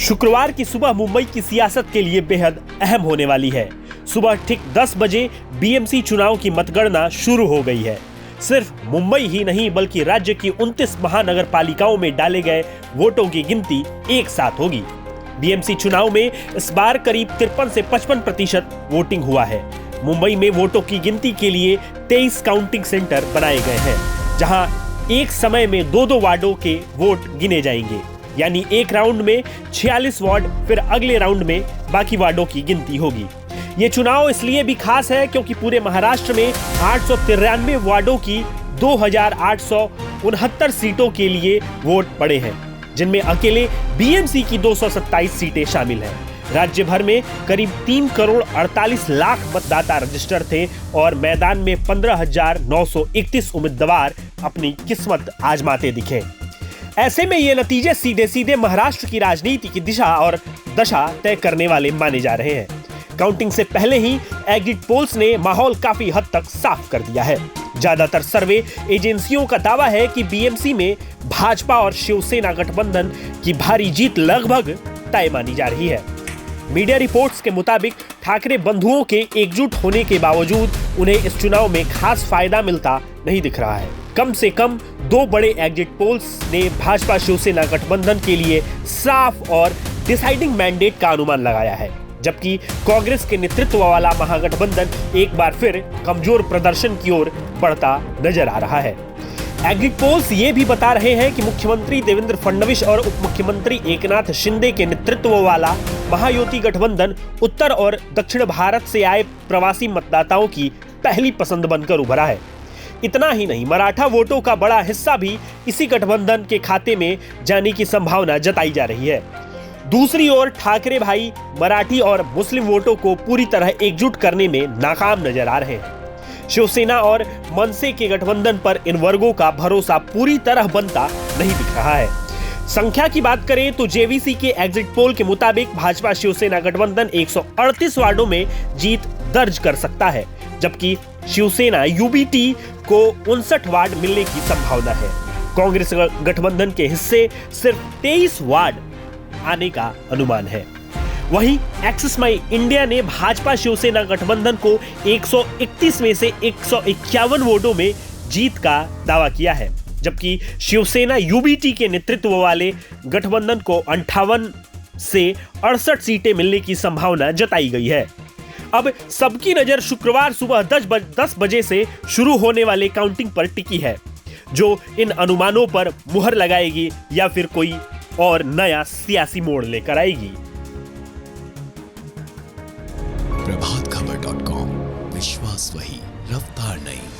शुक्रवार की सुबह मुंबई की सियासत के लिए बेहद अहम होने वाली है। सुबह ठीक 10 बजे बीएमसी चुनाव की मतगणना शुरू हो गई है। सिर्फ मुंबई ही नहीं बल्कि राज्य की 29 महानगर पालिकाओं में डाले गए वोटों की गिनती एक साथ होगी। बीएमसी चुनाव में इस बार करीब 53 से 55% वोटिंग हुआ है। मुंबई में वोटों की गिनती के लिए 23 काउंटिंग सेंटर बनाए गए हैं, जहां एक समय में 2-2 वार्डों के वोट गिने जाएंगे। यानी एक राउंड में 46 वार्ड, फिर अगले राउंड में बाकी वार्डों की गिनती होगी। ये चुनाव इसलिए भी खास है क्योंकि पूरे महाराष्ट्र में 893 वार्डों की 2869 सीटों के लिए वोट पड़े हैं, जिनमें अकेले बीएमसी की 227 सीटें शामिल हैं। राज्य भर में करीब 3 करोड़ 48 लाख मतदाता रजिस्टर थे और मैदान में 15,931 उम्मीदवार अपनी किस्मत आजमाते दिखे। ऐसे में ये नतीजे सीधे सीधे महाराष्ट्र की राजनीति की दिशा और दशा तय करने वाले माने जा रहे हैं। काउंटिंग से पहले ही एग्जिट पोल्स ने माहौल काफी हद तक साफ कर दिया है। ज्यादातर सर्वे एजेंसियों का दावा है कि बीएमसी में भाजपा और शिवसेना गठबंधन की भारी जीत लगभग तय मानी जा रही है। मीडिया रिपोर्ट्स के मुताबिक ठाकरे बंधुओं के एकजुट होने के बावजूद उन्हें इस चुनाव में खास फायदा मिलता नहीं दिख रहा है। कम से कम 2 बड़े एग्जिट पोल्स ने भाजपा शिवसेना गठबंधन के लिए साफ और डिसाइडिंग मैंडेट का अनुमान लगाया है, जबकि कांग्रेस के नेतृत्व वाला महागठबंधन एक बार फिर कमजोर प्रदर्शन की ओर बढ़ता नजर आ रहा है। एग्जिट पोल्स ये भी बता रहे हैं कि मुख्यमंत्री देवेंद्र फडणवीस और उप मुख्यमंत्री एकनाथ शिंदे के नेतृत्व वाला महायुति गठबंधन उत्तर और दक्षिण भारत से आए प्रवासी मतदाताओं की पहली पसंद बनकर उभरा है। इतना ही नहीं, मराठा वोटों का बड़ा हिस्सा भी इसी गठबंधन के खाते में जाने की संभावना जताई जा रही है। दूसरी ओर ठाकरे भाई मराठी और मुस्लिम वोटों को पूरी तरह एकजुट करने में नाकाम नजर आ रहे हैं। शिवसेना और मनसे के गठबंधन पर इन वर्गों का भरोसा पूरी तरह बनता नहीं दिख रहा है। संख्या की बात करें तो जेवीसी के एग्जिट पोल के मुताबिक भाजपा शिवसेना गठबंधन 138 वार्डों में जीत दर्ज कर सकता है, जबकि शिवसेना यूबीटी को 59 वार्ड मिलने की संभावना है। कांग्रेस गठबंधन के हिस्से सिर्फ 23 वार्ड आने का अनुमान है। वहीं एक्सिस माई इंडिया ने भाजपा शिवसेना गठबंधन को 131 में से 151 वोटों में जीत का दावा किया है, जबकि शिवसेना यूबीटी के नेतृत्व वाले गठबंधन को 58 से 68 सीटें मिलने की संभावना जताई गई है। अब सबकी नजर शुक्रवार सुबह 10 बजे से शुरू होने वाले काउंटिंग पर टिकी है, जो इन अनुमानों पर मुहर लगाएगी या फिर कोई और नया सियासी मोड़ लेकर आएगी। प्रभातखबर.com, विश्वास वही, रफ्तार नहीं।